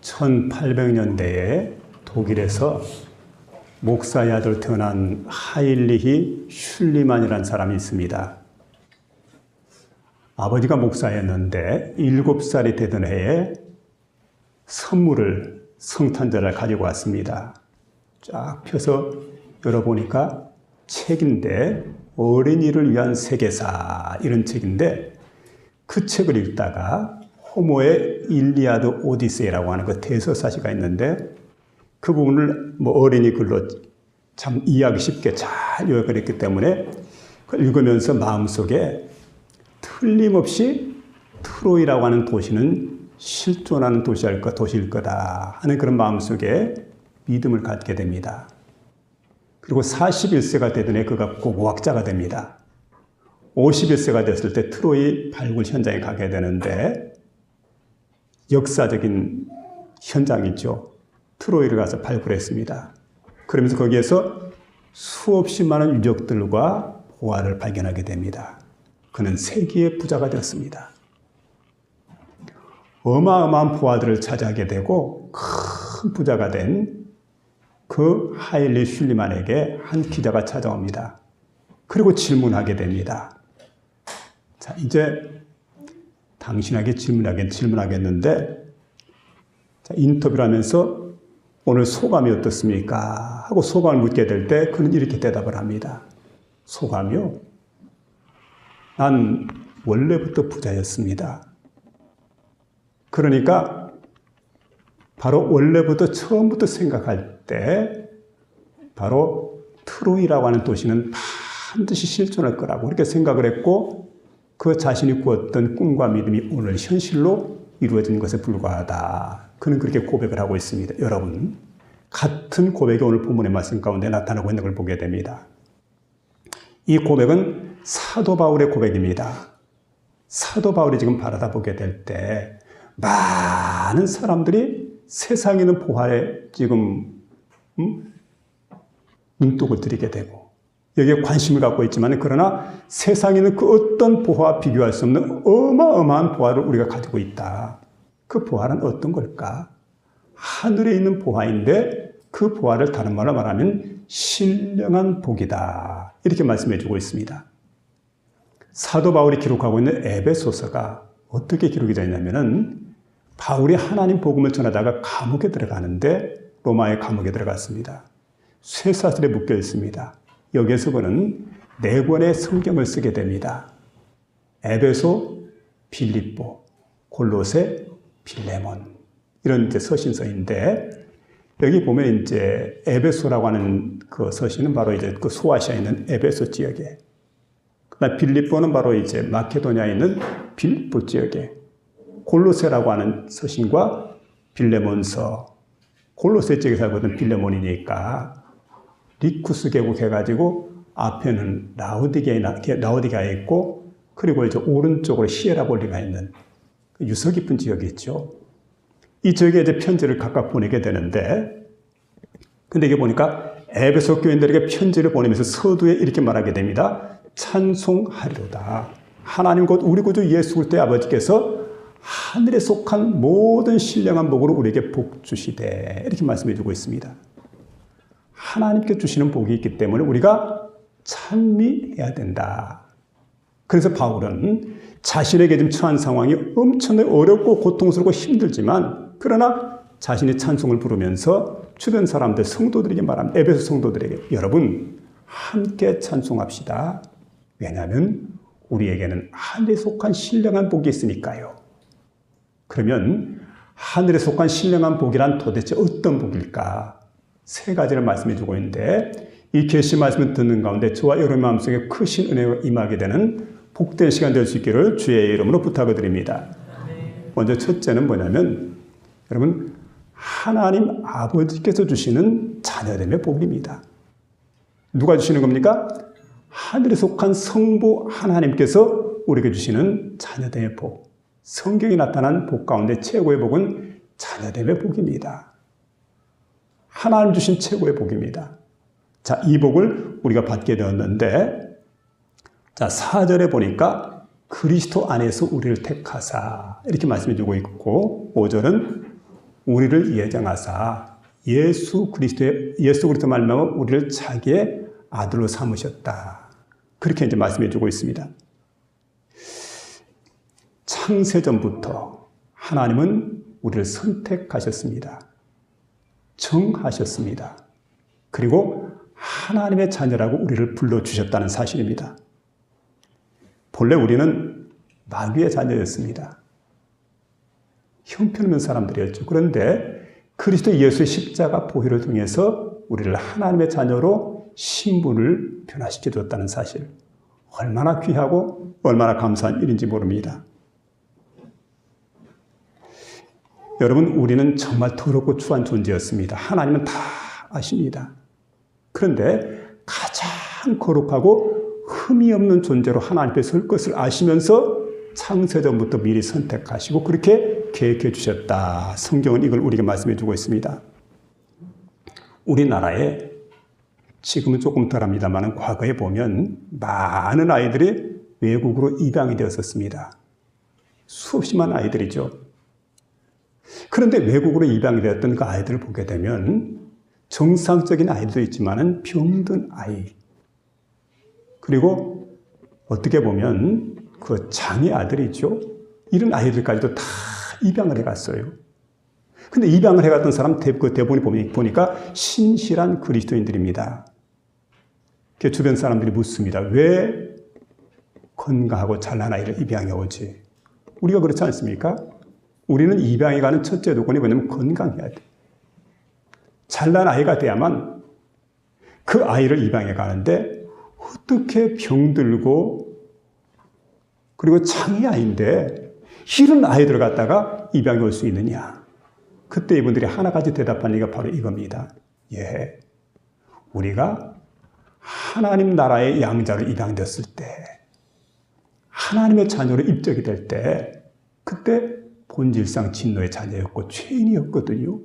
1800년대에 독일에서 목사의 아들 태어난 하일리히 슐리만이라는 사람이 있습니다. 아버지가 목사였는데 7살이 되던 해에 선물을, 성탄절을 가지고 왔습니다. 쫙 펴서 열어보니까 책인데 어린이를 위한 세계사 이런 책인데 그 책을 읽다가 호모의 일리아드 오디세이라고 하는 그 대서사시가 있는데 그 부분을 어린이 글로 참 이해하기 쉽게 잘 요약을 때문에 그걸 읽으면서 마음속에 틀림없이 트로이라고 하는 도시는 실존하는 도시일 거다 하는 그런 마음속에 믿음을 갖게 됩니다. 그리고 41세가 되던 해 그가 고고학자가 됩니다. 51세가 됐을 때 트로이 발굴 현장에 가게 되는데 역사적인 현장이죠. 트로이를 가서 발굴했습니다. 그러면서 거기에서 수없이 많은 유적들과 보화를 발견하게 됩니다. 그는 세계의 부자가 되었습니다. 어마어마한 보화들을 차지하게 되고 큰 부자가 된 그 하일리 슐리만에게 한 기자가 찾아옵니다. 그리고 질문하게 됩니다. 자, 이제 당신에게 질문하겠는데 자, 인터뷰를 하면서 오늘 소감이 어떻습니까? 하고 소감을 묻게 될 때 그는 이렇게 대답을 합니다. 소감이요? 난 원래부터 부자였습니다. 그러니까 바로 원래부터 처음부터 생각할 때 바로 트로이라고 하는 도시는 반드시 실존할 거라고 그렇게 생각을 했고 그 자신이 꾸었던 꿈과 믿음이 오늘 현실로 이루어진 것에 불과하다. 그는 그렇게 고백을 하고 있습니다. 여러분, 같은 고백이 오늘 본문의 말씀 가운데 나타나고 있는 걸 보게 됩니다. 이 고백은 사도 바울의 고백입니다. 사도 바울이 지금 바라다 보게 될 때 많은 사람들이 세상에 있는 보화에 지금 눈독을 들이게 되고 여기에 관심을 갖고 있지만 그러나 세상에 있는 그 어떤 보화와 비교할 수 없는 어마어마한 보화를 우리가 가지고 있다. 그 보화는 어떤 걸까? 하늘에 있는 보화인데 그 보화를 다른 말로 말하면 신령한 복이다. 이렇게 말씀해 주고 있습니다. 사도 바울이 기록하고 있는 에베소서가 어떻게 기록이 되냐면은 바울이 하나님 복음을 전하다가 감옥에 들어가는데 로마의 감옥에 들어갔습니다. 쇠사슬에 묶여 있습니다. 여기에서 그는 4권의 성경을 쓰게 됩니다. 에베소, 빌립보, 골로새, 빌레몬 이런 이제 서신서인데 여기 보면 이제 에베소라고 하는 그 서신은 바로 이제 그 소아시아에 있는 에베소 지역에, 그다음 빌립보는 바로 이제 마케도니아에 있는 빌립보 지역에, 골로새라고 하는 서신과 빌레몬서, 골로새 지역에 살고 있는 빌레몬이니까 리쿠스 계곡 해가지고 앞에는 라오디게아에 있고 그리고 이제 오른쪽으로 히에라볼리가 있는 유서 깊은 지역이 있죠. 이 지역에 이제 편지를 각각 보내게 되는데 근데 이게 보니까 에베소 교인들에게 편지를 보내면서 서두에 이렇게 말하게 됩니다. 찬송하리로다. 하나님 곧 우리 구주 예수 그리스도의 아버지께서 하늘에 속한 모든 신령한 복으로 우리에게 복 주시되 이렇게 말씀해 주고 있습니다. 하나님께 주시는 복이 있기 때문에 우리가 찬미해야 된다. 그래서 바울은 자신에게 지금 처한 상황이 엄청나게 어렵고 고통스럽고 힘들지만 그러나 자신의 찬송을 부르면서 주변 사람들, 성도들에게 말합니다. 에베소 성도들에게 여러분 함께 찬송합시다. 왜냐하면 우리에게는 하늘에 속한 신령한 복이 있으니까요. 그러면 하늘에 속한 신령한 복이란 도대체 어떤 복일까? 3가지를 말씀해 주고 있는데 이 계시 말씀을 듣는 가운데 저와 여러분 마음속에 크신 은혜가 임하게 되는 복된 시간 될 수 있기를 주의 이름으로 부탁을 드립니다. 먼저 첫째는 뭐냐면 여러분 하나님 아버지께서 주시는 자녀됨의 복입니다. 누가 주시는 겁니까? 하늘에 속한 성부 하나님께서 우리에게 주시는 자녀됨의 복. 성경에 나타난 복 가운데 최고의 복은 자녀됨의 복입니다. 하나님 주신 최고의 복입니다. 자, 이 복을 우리가 받게 되었는데 자, 4절에 보니까 그리스도 안에서 우리를 택하사 이렇게 말씀해 주고 있고 5절은 우리를 예정하사 예수 그리스도 말미암아 우리를 자기의 아들로 삼으셨다. 그렇게 이제 말씀해 주고 있습니다. 창세전부터 하나님은 우리를 선택하셨습니다. 정하셨습니다. 그리고 하나님의 자녀라고 우리를 불러주셨다는 사실입니다. 본래 우리는 마귀의 자녀였습니다. 형편없는 사람들이었죠. 그런데 그리스도 예수의 십자가 보혈을 통해서 우리를 하나님의 자녀로 신분을 변화시켜 줬다는 사실. 얼마나 귀하고 얼마나 감사한 일인지 모릅니다. 여러분, 우리는 정말 더럽고 추한 존재였습니다. 하나님은 다 아십니다. 그런데 가장 거룩하고 흠이 없는 존재로 하나님 앞에 설 것을 아시면서 창세전부터 미리 선택하시고 그렇게 계획해 주셨다. 성경은 이걸 우리에게 말씀해 주고 있습니다. 우리나라에 지금은 조금 덜합니다만 과거에 보면 많은 아이들이 외국으로 입양이 되었었습니다. 수없이만 아이들이죠. 그런데 외국으로 입양이 되었던 그 아이들을 보게 되면 정상적인 아이도 있지만 병든 아이, 그리고 어떻게 보면 그 장애 아들이죠. 이런 아이들까지도 다 입양을 해갔어요. 근데 입양을 해갔던 사람 그 대부분이 보니까 신실한 그리스도인들입니다. 주변 사람들이 묻습니다. 왜 건강하고 잘난 아이를 입양해 오지? 우리가 그렇지 않습니까? 우리는 입양해 가는 첫째 조건이 뭐냐면 건강해야 돼. 잘난 아이가 돼야만 그 아이를 입양해 가는데 어떻게 병들고 그리고 장애 아이인데 이런 아이들을 갖다가 입양해 올 수 있느냐? 그때 이분들이 하나같이 대답한 얘기가 바로 이겁니다. 예, 우리가 하나님 나라의 양자로 입양됐을 때, 하나님의 자녀로 입적이 될 때, 그때 본질상 진노의 자녀였고 죄인이었거든요.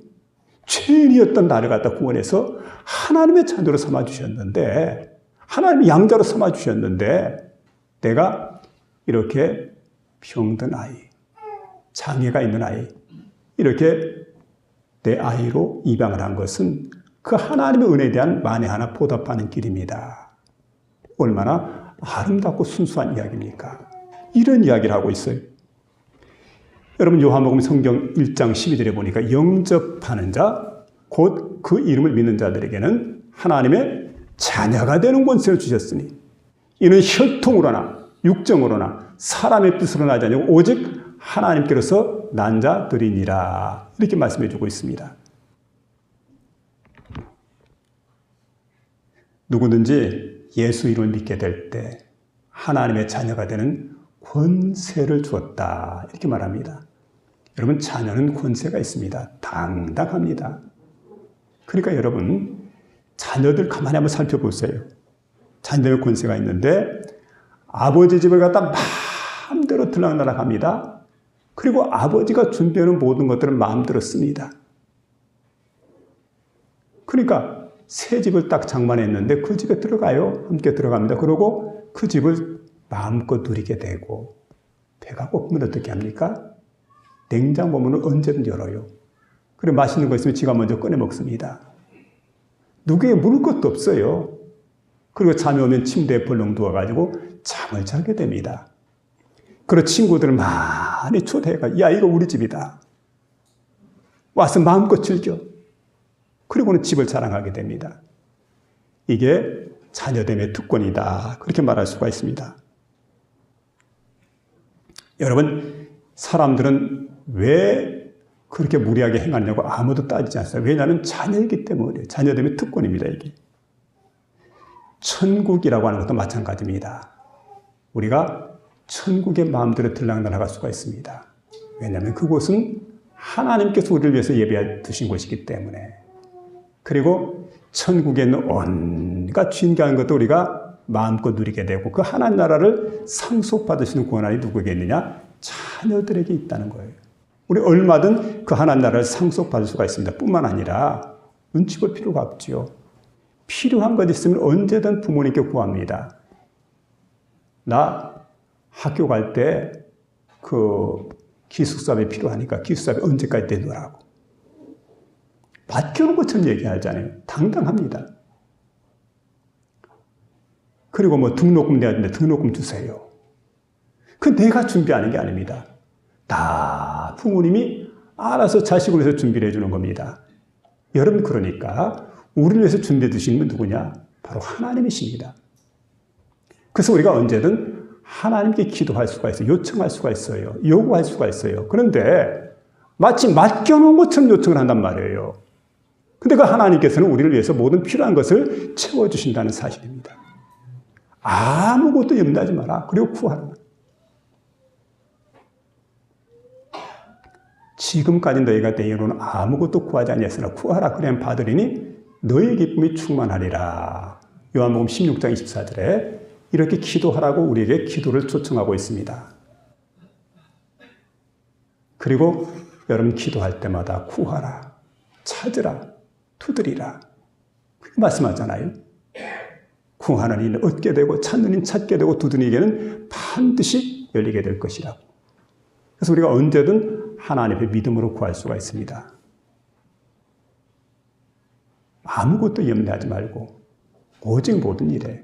죄인이었던 나를 갖다 구원해서 하나님의 자녀로 삼아주셨는데, 하나님의 양자로 삼아주셨는데, 내가 이렇게 병든 아이, 장애가 있는 아이, 이렇게 내 아이로 입양을 한 것은 그 하나님의 은혜에 대한 만에 하나 보답하는 길입니다. 얼마나 아름답고 순수한 이야기입니까? 이런 이야기를 하고 있어요. 여러분, 요한복음 성경 1장 12절에 보니까 영접하는 자, 곧 그 이름을 믿는 자들에게는 하나님의 자녀가 되는 권세를 주셨으니 이는 혈통으로나 육정으로나 사람의 뜻으로 나지 아니고 오직 하나님께로서 난 자들이니라. 이렇게 말씀해 주고 있습니다. 누구든지 예수 이름을 믿게 될 때 하나님의 자녀가 되는 권세를 주었다. 이렇게 말합니다. 여러분, 자녀는 권세가 있습니다. 당당합니다. 그러니까 여러분, 자녀들 가만히 한번 살펴보세요. 자녀의 권세가 있는데 아버지 집을 갖다 마음대로 들락날락 합니다. 그리고 아버지가 준비하는 모든 것들을 마음대로 씁니다. 그러니까 새 집을 딱 장만했는데 그 집에 들어가요. 함께 들어갑니다. 그러고 그 집을 마음껏 누리게 되고, 배가 고프면 어떻게 합니까? 냉장고 문을 언제든 열어요. 그리고 맛있는 거 있으면 지가 먼저 꺼내 먹습니다. 누구에게 물을 것도 없어요. 그리고 잠이 오면 침대에 벌렁 누워가지고 잠을 자게 됩니다. 그리고 친구들을 많이 초대해가, 야, 이거 우리 집이다. 와서 마음껏 즐겨. 그리고는 집을 자랑하게 됩니다. 이게 자녀됨의 특권이다. 그렇게 말할 수가 있습니다. 여러분, 사람들은 왜 그렇게 무리하게 행하냐고 아무도 따지지 않습니다. 왜냐하면 자녀이기 때문에. 자녀됨의 특권입니다, 이게. 천국이라고 하는 것도 마찬가지입니다. 우리가 천국의 마음대로 들락날락할 수가 있습니다. 왜냐하면 그곳은 하나님께서 우리를 위해서 예배해 두신 곳이기 때문에. 그리고 천국에 있는 온갖 진귀한 것도 우리가 마음껏 누리게 되고, 그 하나님 나라를 상속받으시는 권한이 누구에게 있느냐? 자녀들에게 있다는 거예요. 우리 얼마든 그 하나님 나라를 상속받을 수가 있습니다. 뿐만 아니라 눈치 볼 필요가 없죠. 필요한 것 있으면 언제든 부모님께 구합니다. 나 학교 갈 때 그 기숙사비 필요하니까 기숙사비 언제까지 내놓으라고. 맡겨놓은 것처럼 얘기하잖아요. 당당합니다. 그리고 뭐 등록금 내야 되는데 등록금 주세요. 그 내가 준비하는 게 아닙니다. 다 부모님이 알아서 자식을 위해서 준비를 해주는 겁니다. 여러분, 그러니까 우리를 위해서 준비해 두시는 분 누구냐? 바로 하나님이십니다. 그래서 우리가 언제든 하나님께 기도할 수가 있어요. 요청할 수가 있어요. 요구할 수가 있어요. 그런데 마치 맡겨놓은 것처럼 요청을 한단 말이에요. 근데 그 하나님께서는 우리를 위해서 모든 필요한 것을 채워주신다는 사실입니다. 아무것도 염려하지 마라. 그리고 구하라. 지금까지 너희가 내 이름으로 아무것도 구하지 아니했으나 구하라. 그래야 받으리니 너희 기쁨이 충만하리라. 요한복음 16장 24절에 이렇게 기도하라고 우리에게 기도를 초청하고 있습니다. 그리고 여러분 기도할 때마다 구하라, 찾으라, 두드리라. 그렇게 말씀하잖아요. 구하는 이는 얻게 되고 찾는 이는 찾게 되고 두드리는 이에게는 반드시 열리게 될 것이라고. 그래서 우리가 언제든 하나님 앞에 믿음으로 구할 수가 있습니다. 아무것도 염려하지 말고 오직 모든 일에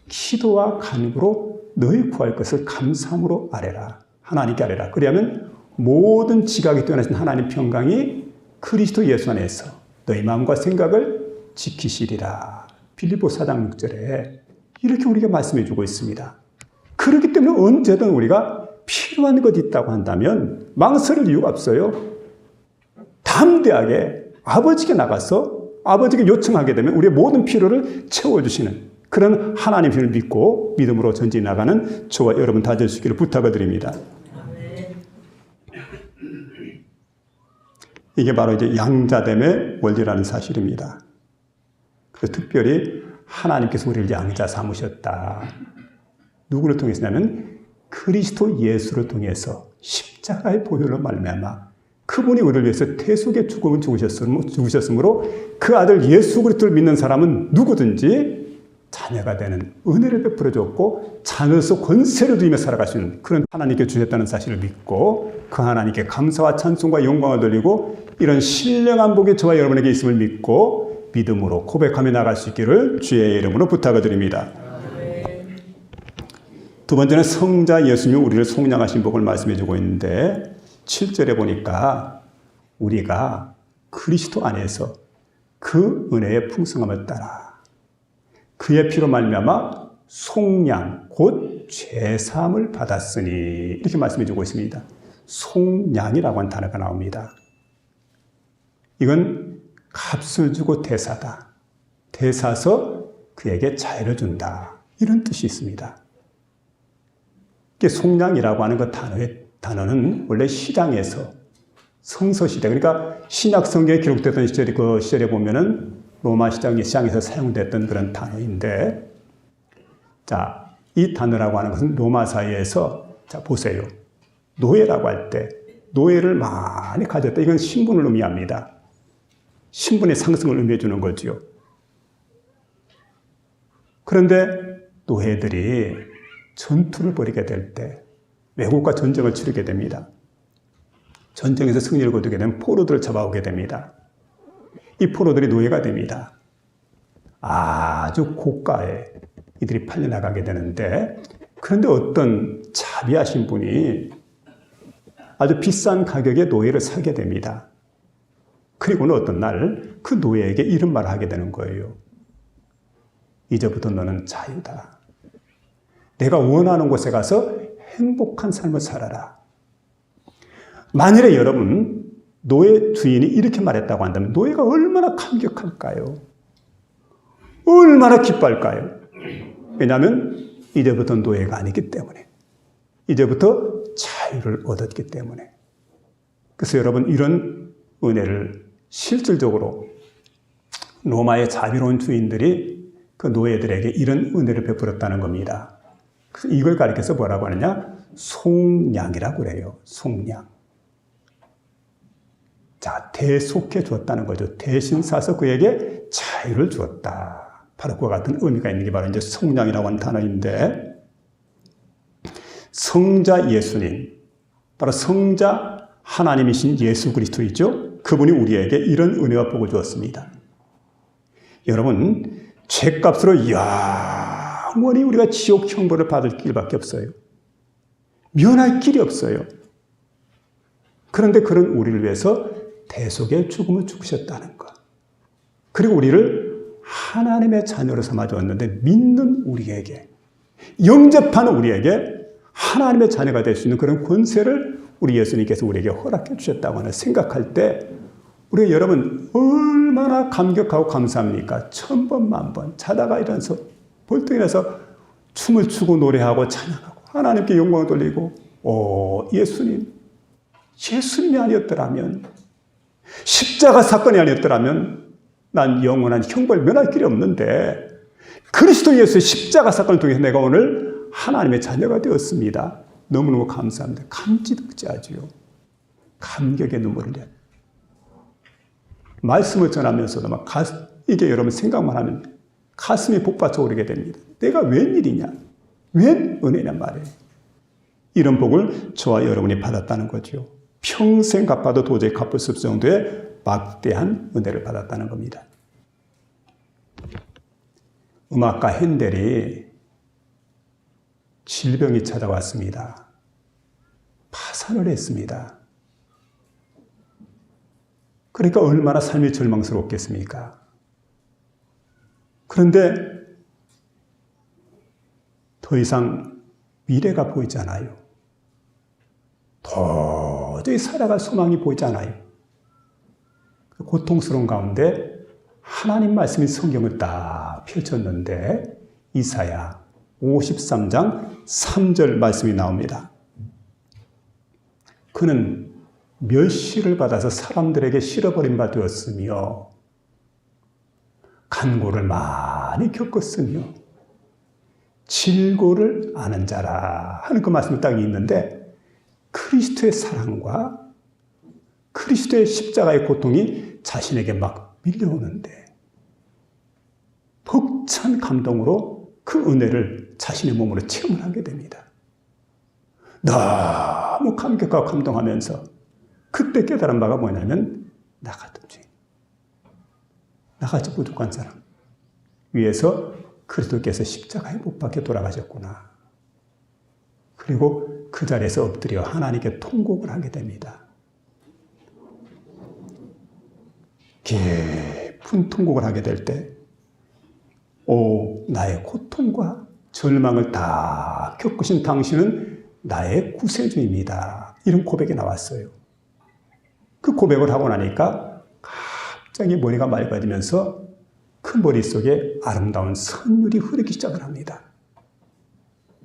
기도와 간구로 너희 구할 것을 감사함으로 아뢰라. 하나님께 아뢰라. 그리하면 모든 지각이 뛰어나신 하나님 평강이 그리스도 예수 안에서 너희 마음과 생각을 지키시리라. 빌립보 4장 6절에 이렇게 우리가 말씀해 주고 있습니다. 그렇기 때문에 언제든 우리가 필요한 것이 있다고 한다면 망설일 이유가 없어요. 담대하게 아버지께 나가서 아버지께 요청하게 되면 우리의 모든 필요를 채워주시는 그런 하나님을 믿고 믿음으로 전진해 나가는 저와 여러분 다 될 수 있기를 부탁을 드립니다. 이게 바로 이제 양자됨의 원리라는 사실입니다. 그래서 특별히 하나님께서 우리를 양자 삼으셨다. 누구를 통해서냐면 그리스도 예수를 통해서 십자가의 보혈로 말미암아 그분이 우리를 위해서 태속의 죽음을 죽으셨으므로 그 아들 예수 그리스도를 믿는 사람은 누구든지 자녀가 되는 은혜를 베풀어 줬고 자녀로서 권세를 누리며 살아갈 수 있는 그런 하나님께 주셨다는 사실을 믿고 그 하나님께 감사와 찬송과 영광을 돌리고 이런 신령한 복이 저와 여러분에게 있음을 믿고 믿음으로 고백하며 나갈 수 있기를 주의 이름으로 부탁을 드립니다. 두 번째는 성자 예수님이 우리를 속량하신 복을 말씀해 주고 있는데 7절에 보니까 우리가 그리스도 안에서 그 은혜의 풍성함을 따라 그의 피로 말미암아 속량 곧 죄사함을 받았으니 이렇게 말씀해 주고 있습니다. 속량이라고 하는 단어가 나옵니다. 이건 값을 주고 대사다. 대사서 그에게 자유를 준다. 이런 뜻이 있습니다. 이게 속량이라고 하는 그 단어는 원래 시장에서 성서시대, 그러니까 신약 성경에 기록됐던 시절에 그 시절에 보면은 로마 시장에서 사용됐던 그런 단어인데, 자, 이 단어라고 하는 것은 로마 사회에서, 자, 보세요. 노예라고 할 때, 노예를 많이 가졌다. 이건 신분을 의미합니다. 신분의 상승을 의미해 주는 거죠. 그런데 노예들이 전투를 벌이게 될 때, 외국과 전쟁을 치르게 됩니다. 전쟁에서 승리를 거두게 되면 포로들을 잡아오게 됩니다. 이 포로들이 노예가 됩니다. 아주 고가에 이들이 팔려나가게 되는데, 그런데 어떤 자비하신 분이 아주 비싼 가격에 노예를 사게 됩니다. 그리고는 어떤 날 그 노예에게 이런 말을 하게 되는 거예요. 이제부터 너는 자유다. 내가 원하는 곳에 가서 행복한 삶을 살아라. 만일에 여러분 노예 주인이 이렇게 말했다고 한다면 노예가 얼마나 감격할까요? 얼마나 기뻐할까요? 왜냐하면 이제부터 노예가 아니기 때문에, 이제부터 자유를 얻었기 때문에. 그래서 여러분 이런 은혜를 실질적으로 로마의 자비로운 주인들이 그 노예들에게 이런 은혜를 베풀었다는 겁니다. 그래서 이걸 가리켜서 뭐라고 하느냐? 속량이라고 그래요. 속량. 자, 대속해 주었다는 거죠. 대신 사서 그에게 자유를 주었다. 바로 그와 같은 의미가 있는 게 바로 이제 속량이라고 하는 단어인데, 성자 예수님, 바로 성자 하나님이신 예수 그리스도이죠. 그분이 우리에게 이런 은혜와 복을 주었습니다. 여러분, 죄값으로 영원히 우리가 지옥 형벌을 받을 길밖에 없어요. 면할 길이 없어요. 그런데 그런 우리를 위해서 대속의 죽음을 죽으셨다는 것. 그리고 우리를 하나님의 자녀로 삼아주었는데 믿는 우리에게, 영접하는 우리에게 하나님의 자녀가 될 수 있는 그런 권세를 우리 예수님께서 우리에게 허락해 주셨다고 생각할 때 우리가 여러분 얼마나 감격하고 감사합니까? 1000번 만번 자다가 일어나서 벌떡 일어나서 춤을 추고 노래하고 찬양하고 하나님께 영광을 돌리고 예수님이 아니었더라면, 십자가 사건이 아니었더라면 난 영원한 형벌 면할 길이 없는데 그리스도 예수의 십자가 사건을 통해서 내가 오늘 하나님의 자녀가 되었습니다. 너무너무 감사합니다. 감지덕지하지요. 감격의 눈물을 내요. 말씀을 전하면서도 이게 여러분 생각만 하면 가슴이 복받쳐 오르게 됩니다. 내가 웬일이냐? 웬 은혜냔 말이에요. 이런 복을 저와 여러분이 받았다는 거죠. 평생 갚아도 도저히 갚을 수 없을 정도의 막대한 은혜를 받았다는 겁니다. 음악가 핸델이 질병이 찾아왔습니다. 파산을 했습니다. 그러니까 얼마나 삶이 절망스럽겠습니까? 그런데 더 이상 미래가 보이지 않아요. 도저히 살아갈 소망이 보이지 않아요. 고통스러운 가운데 하나님 말씀이 성경을 딱 펼쳤는데 이사야 53장 3절 말씀이 나옵니다. 그는 멸시를 받아서 사람들에게 실어버린 바 되었으며 간고를 많이 겪었으며 질고를 아는 자라 하는 그 말씀이 딱 있는데 그리스도의 사랑과 그리스도의 십자가의 고통이 자신에게 막 밀려오는데 벅찬 감동으로 그 은혜를 자신의 몸으로 체험을 하게 됩니다. 너무 감격하고 감동하면서 그때 깨달은 바가 뭐냐면 나 같은 죄인, 나같이 부족한 사람 위해서 그리스도께서 십자가에 못 박혀 돌아가셨구나. 그리고 그 자리에서 엎드려 하나님께 통곡을 하게 됩니다. 깊은 통곡을 하게 될 때, 나의 고통과 절망을 다 겪으신 당신은 나의 구세주입니다. 이런 고백이 나왔어요. 그 고백을 하고 나니까 갑자기 머리가 맑아지면서 그 머릿속에 아름다운 선율이 흐르기 시작을 합니다.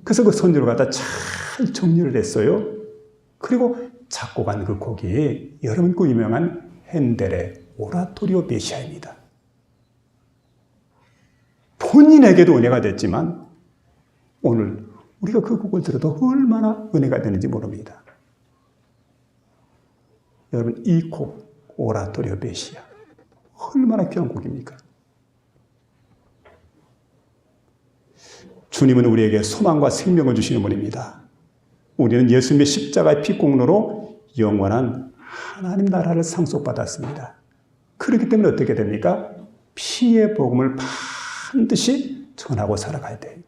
그래서 그 선율을 갖다 잘 정리를 했어요. 그리고 작곡한 그 곡이 여러분 그 유명한 핸델의 오라토리오 메시아입니다. 본인에게도 은혜가 됐지만 오늘 우리가 그 곡을 들어도 얼마나 은혜가 되는지 모릅니다. 여러분 이 곡 오라토리오 메시아 얼마나 귀한 곡입니까? 주님은 우리에게 소망과 생명을 주시는 분입니다. 우리는 예수님의 십자가의 피공로로 영원한 하나님 나라를 상속받았습니다. 그렇기 때문에 어떻게 됩니까? 피의 복음을 반드시 전하고 살아가야 돼요.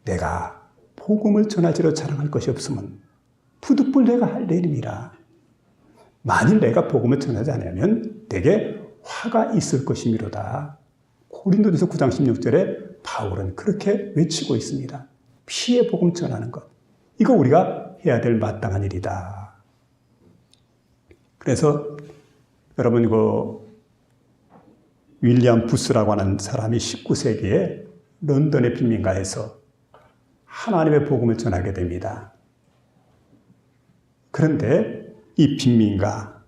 내가 복음을 전하지로 자랑할 것이 없으면 부득불 내가 할 일임이라. 만일 내가 복음을 전하지 않으면 내게 화가 있을 것이미로다. 고린도전서 9장 16절에 바울은 그렇게 외치고 있습니다. 피의 복음 전하는 것. 이거 우리가 해야 될 마땅한 일이다. 그래서 여러분 윌리엄 부스라고 하는 사람이 19세기에 런던의 빈민가에서 하나님의 복음을 전하게 됩니다. 그런데 이 빈민가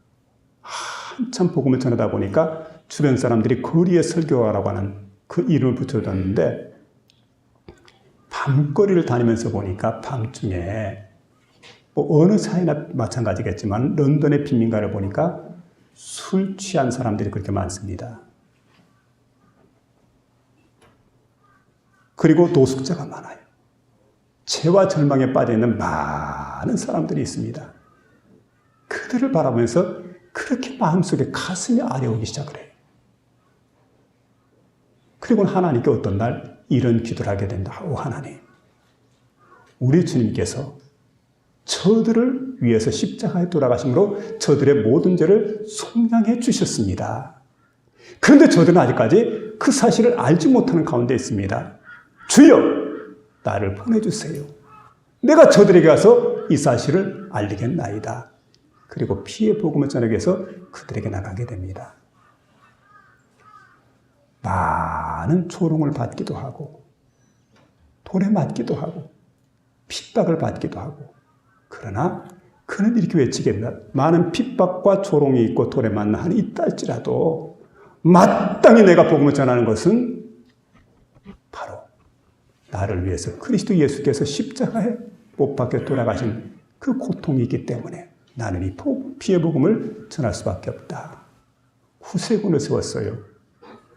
한참 복음을 전하다 보니까 주변 사람들이 거리의 설교가라고 하는 그 이름을 붙여줬는데 밤거리를 다니면서 보니까 밤중에 어느 사회나 마찬가지겠지만 런던의 빈민가를 보니까 술 취한 사람들이 그렇게 많습니다. 그리고 노숙자가 많아요. 죄와 절망에 빠져있는 많은 사람들이 있습니다. 그들을 바라보면서 그렇게 마음속에 가슴이 아려오기 시작을 해요. 그리고 하나님께 어떤 날 이런 기도를 하게 된다. 오 하나님, 우리 주님께서 저들을 위해서 십자가에 돌아가심으로 저들의 모든 죄를 속량해 주셨습니다. 그런데 저들은 아직까지 그 사실을 알지 못하는 가운데 있습니다. 주여, 나를 보내주세요. 내가 저들에게 가서 이 사실을 알리겠나이다. 그리고 피의 복음을 전하기 위해서 그들에게 나가게 됩니다. 많은 조롱을 받기도 하고 돌에 맞기도 하고 핍박을 받기도 하고, 그러나 그는 이렇게 외치겠다. 많은 핍박과 조롱이 있고 돌에 맞는 한이 있다 할지라도 마땅히 내가 복음을 전하는 것은 바로 나를 위해서 그리스도 예수께서 십자가에 못 박혀 돌아가신 그 고통이 있기 때문에 나는 이 피의 복음을 전할 수밖에 없다. 후세군을 세웠어요.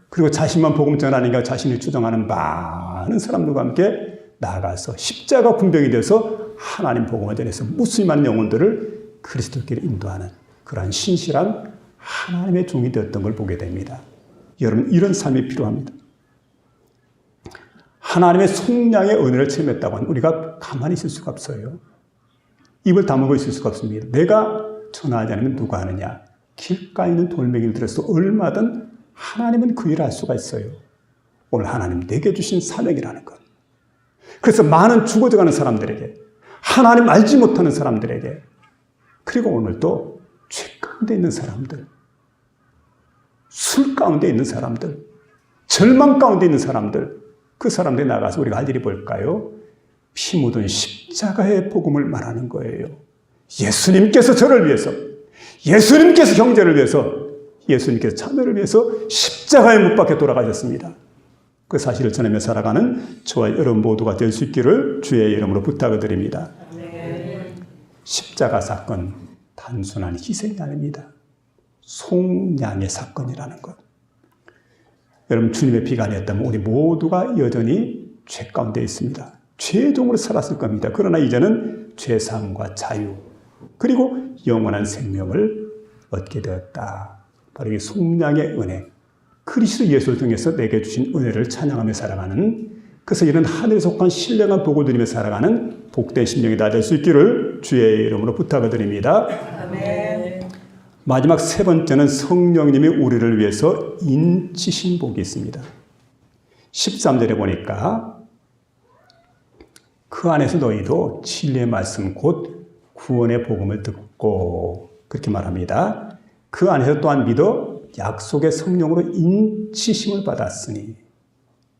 그리고 자신만 복음 전하니까 자신이 주장하는 많은 사람들과 함께 나아가서 십자가 군병이 되어서 하나님 복음을 전해서 무슬림한 영혼들을 그리스도께로 인도하는 그러한 신실한 하나님의 종이 되었던 걸 보게 됩니다. 여러분, 이런 삶이 필요합니다. 하나님의 속량의 은혜를 체험했다고 하면 우리가 가만히 있을 수가 없어요. 입을 다물고 있을 수가 없습니다. 내가 전하지 않으면 누가 하느냐. 길가에 있는 돌멩이를 들어서 얼마든 하나님은 그 일을 할 수가 있어요. 오늘 하나님 내게 주신 사명이라는 것. 그래서 많은 죽어져가는 사람들에게, 하나님 알지 못하는 사람들에게, 그리고 오늘도 죄 가운데 있는 사람들, 술 가운데 있는 사람들, 절망 가운데 있는 사람들, 그 사람들이 나가서 우리가 할 일이 뭘까요? 피 묻은 십자가의 복음을 말하는 거예요. 예수님께서 저를 위해서, 예수님께서 형제를 위해서, 예수님께서 자매를 위해서 십자가에 못 박혀 돌아가셨습니다. 그 사실을 전하며 살아가는 저와 여러분 모두가 될 수 있기를 주의 이름으로 부탁을 드립니다. 십자가 사건, 단순한 희생이 아닙니다. 속량의 사건이라는 것. 여러분, 주님의 피가 아니었다면 우리 모두가 여전히 죄 가운데 있습니다. 죄종으로 살았을 겁니다. 그러나 이제는 죄사함과 자유, 그리고 영원한 생명을 얻게 되었다. 바로 이 속량의 은혜, 그리스도 예수를 통해서 내게 주신 은혜를 찬양하며 살아가는, 그래서 이런 하늘에 속한 신령한 복을 누리며 살아가는 복된 심령이 다 될 수 있기를 주의 이름으로 부탁을 드립니다. 아멘. 마지막 세 번째는 성령님이 우리를 위해서 인치신 복이 있습니다. 13절에 보니까 그 안에서 너희도 진리의 말씀 곧 구원의 복음을 듣고, 그렇게 말합니다. 그 안에서 또한 믿어 약속의 성령으로 인치심을 받았으니,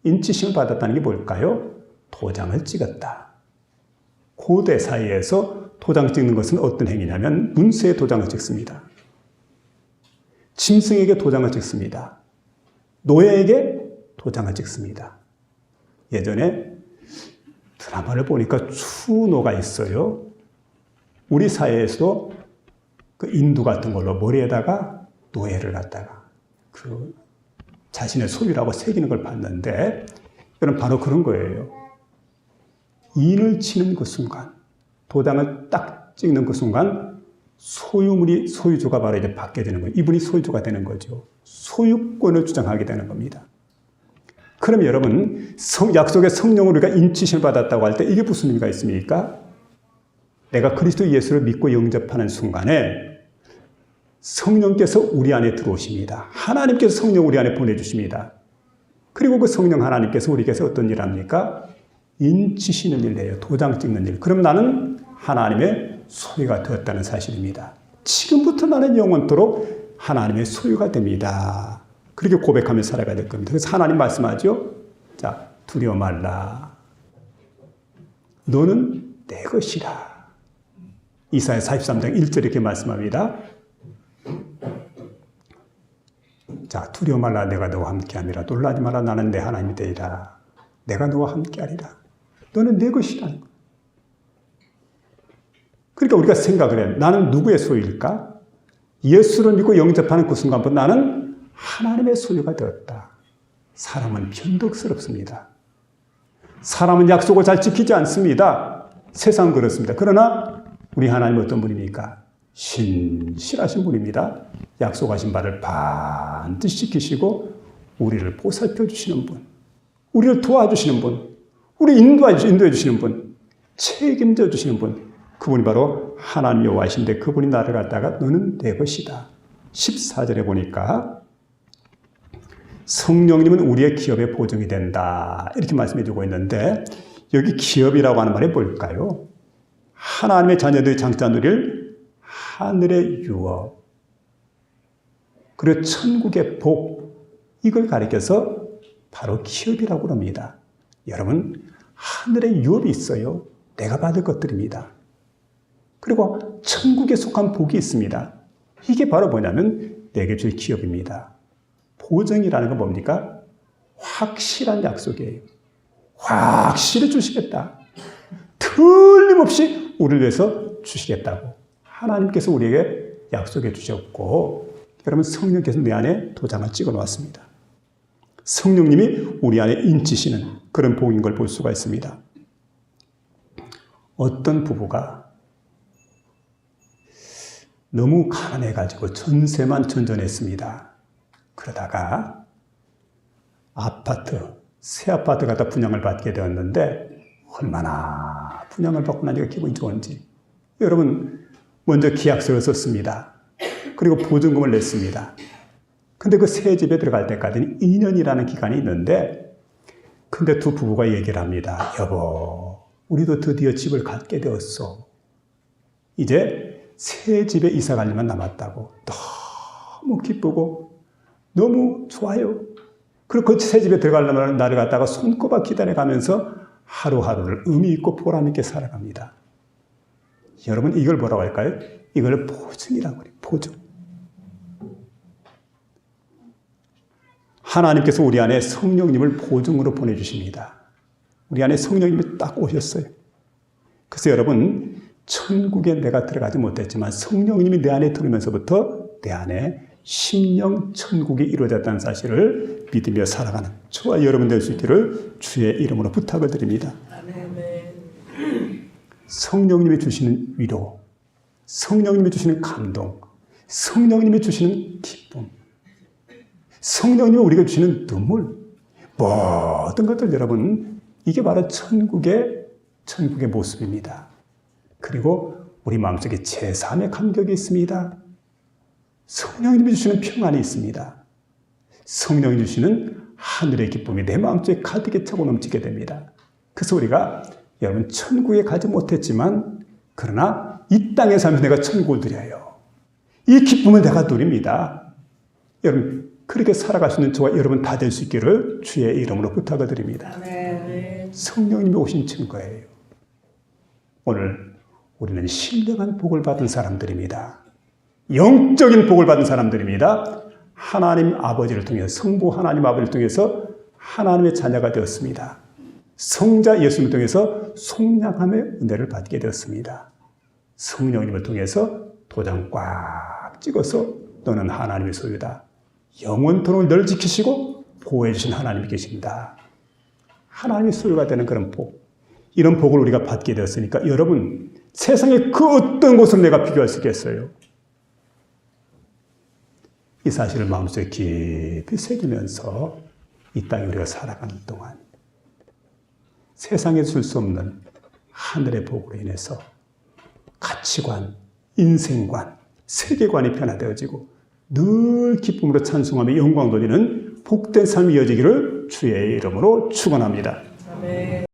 인치심을 받았다는 게 뭘까요? 도장을 찍었다. 고대 사회에서 도장 찍는 것은 어떤 행위냐면 문서에 도장을 찍습니다. 짐승에게 도장을 찍습니다. 노예에게 도장을 찍습니다. 예전에 드라마를 보니까 추노가 있어요. 우리 사회에서도 그 인두 같은 걸로 머리에다가 노예를 갖다가 그 자신의 소유라고 새기는 걸 봤는데, 이건 바로 그런 거예요. 인을 치는 그 순간, 도장을 딱 찍는 그 순간 소유물이, 소유주가 바로 이제 받게 되는 거예요. 이분이 소유주가 되는 거죠. 소유권을 주장하게 되는 겁니다. 그럼 여러분, 약속의 성령으로 우리가 인치심을 받았다고 할 때 이게 무슨 의미가 있습니까? 내가 그리스도 예수를 믿고 영접하는 순간에 성령께서 우리 안에 들어오십니다. 하나님께서 성령 우리 안에 보내주십니다. 그리고 그 성령 하나님께서 우리께서 어떤 일을 합니까? 인치시는 일을 해요. 도장 찍는 일. 그럼 나는 하나님의 소유가 되었다는 사실입니다. 지금부터 나는 영원토록 하나님의 소유가 됩니다. 그렇게 고백하며 살아가야 될 겁니다. 그래서 하나님 말씀하죠. 자, 두려워 말라. 너는 내 것이라. 이사야 43장 1절 이렇게 말씀합니다. 자, 두려워 말라. 내가 너와 함께함이라. 놀라지 마라. 나는 내 하나님이 되리라. 내가 너와 함께하리라. 너는 내 것이라는 거예요. 그러니까 우리가 생각을 해요. 나는 누구의 소유일까? 예수를 믿고 영접하는 그 순간부터 나는 하나님의 소유가 되었다. 사람은 변덕스럽습니다. 사람은 약속을 잘 지키지 않습니다. 세상은 그렇습니다. 그러나 우리 하나님은 어떤 분입니까? 신실하신 분입니다. 약속하신 바를 반드시 지키시고 우리를 보살펴 주시는 분, 우리를 도와주시는 분, 우리 인도해 주시는 분, 책임져 주시는 분, 그분이 바로 하나님 여호와이신데 그분이 나를 갖다가 너는 내 것이다. 14절에 보니까 성령님은 우리의 기업의 보증이 된다. 이렇게 말씀해 주고 있는데 여기 기업이라고 하는 말이 뭘까요? 하나님의 자녀들이 장차 누릴 하늘의 유업, 그리고 천국의 복, 이걸 가리켜서 바로 기업이라고 합니다. 여러분, 하늘의 유업이 있어요. 내가 받을 것들입니다. 그리고 천국에 속한 복이 있습니다. 이게 바로 뭐냐면 내게 줄 기업입니다. 보증이라는 건 뭡니까? 확실한 약속이에요. 확실히 주시겠다. 틀림없이 우리를 위해서 주시겠다고 하나님께서 우리에게 약속해 주셨고, 여러분 성령께서 내 안에 도장을 찍어 놓았습니다. 성령님이 우리 안에 인치시는 그런 복인 걸 볼 수가 있습니다. 어떤 부부가 너무 가난해가지고 전세만 전전했습니다. 그러다가 새 아파트 갖다 분양을 받게 되었는데 얼마나 분양을 받고 나니까 기분이 좋은지. 여러분, 먼저 계약서를 썼습니다. 그리고 보증금을 냈습니다. 근데 그 새 집에 들어갈 때까지는 2년이라는 기간이 있는데, 근데 두 부부가 얘기를 합니다. 여보, 우리도 드디어 집을 갖게 되었어. 이제 새 집에 이사 갈 일만 남았다고. 너무 기쁘고 너무 좋아요. 그리고 그 새 집에 들어가려면 나를 갖다가 손꼽아 기다려가면서 하루하루를 의미 있고 보람 있게 살아갑니다. 여러분, 이걸 뭐라고 할까요? 이걸 보증이라고 해요. 보증. 하나님께서 우리 안에 성령님을 보증으로 보내주십니다. 우리 안에 성령님이 딱 오셨어요. 그래서 여러분, 천국에 내가 들어가지 못했지만 성령님이 내 안에 들어오면서부터 내 안에 심령 천국이 이루어졌다는 사실을 믿으며 살아가는 저와 여러분 될 수 있기를 주의 이름으로 부탁을 드립니다. 성령님이 주시는 위로, 성령님이 주시는 감동, 성령님이 주시는 기쁨, 성령님이 우리가 주시는 눈물, 모든 것들 여러분, 이게 바로 천국의 모습입니다. 그리고 우리 마음속에 제3의 감격이 있습니다. 성령님이 주시는 평안이 있습니다. 성령이 주시는 하늘의 기쁨이 내 마음속에 가득히 차고 넘치게 됩니다. 그래서 우리가 여러분 천국에 가지 못했지만 그러나 이 땅에 살면서 내가 천국을 누려요. 이 기쁨을 내가 누립니다. 여러분 그렇게 살아갈 수 있는 저와 여러분 다 될 수 있기를 주의 이름으로 부탁을 드립니다. 성령님이 오신 증거예요. 오늘 우리는 신령한 복을 받은 사람들입니다. 영적인 복을 받은 사람들입니다. 하나님 아버지를 통해서, 성부 하나님 아버지를 통해서 하나님의 자녀가 되었습니다. 성자 예수님을 통해서 속량함의 은혜를 받게 되었습니다. 성령님을 통해서 도장 꽉 찍어서 너는 하나님의 소유다. 영원토록 널 지키시고 보호해 주신 하나님이 계십니다. 하나님의 소유가 되는 그런 복, 이런 복을 우리가 받게 되었으니까 여러분 세상에 그 어떤 곳으로 내가 비교할 수 있겠어요? 이 사실을 마음속에 깊이 새기면서 이 땅에 우리가 살아가는 동안 세상에 줄 수 없는 하늘의 복으로 인해서 가치관, 인생관, 세계관이 변화되어지고 늘 기쁨으로 찬송하며 영광 돌리는 복된 삶이 이어지기를 주의 이름으로 축원합니다. 아멘.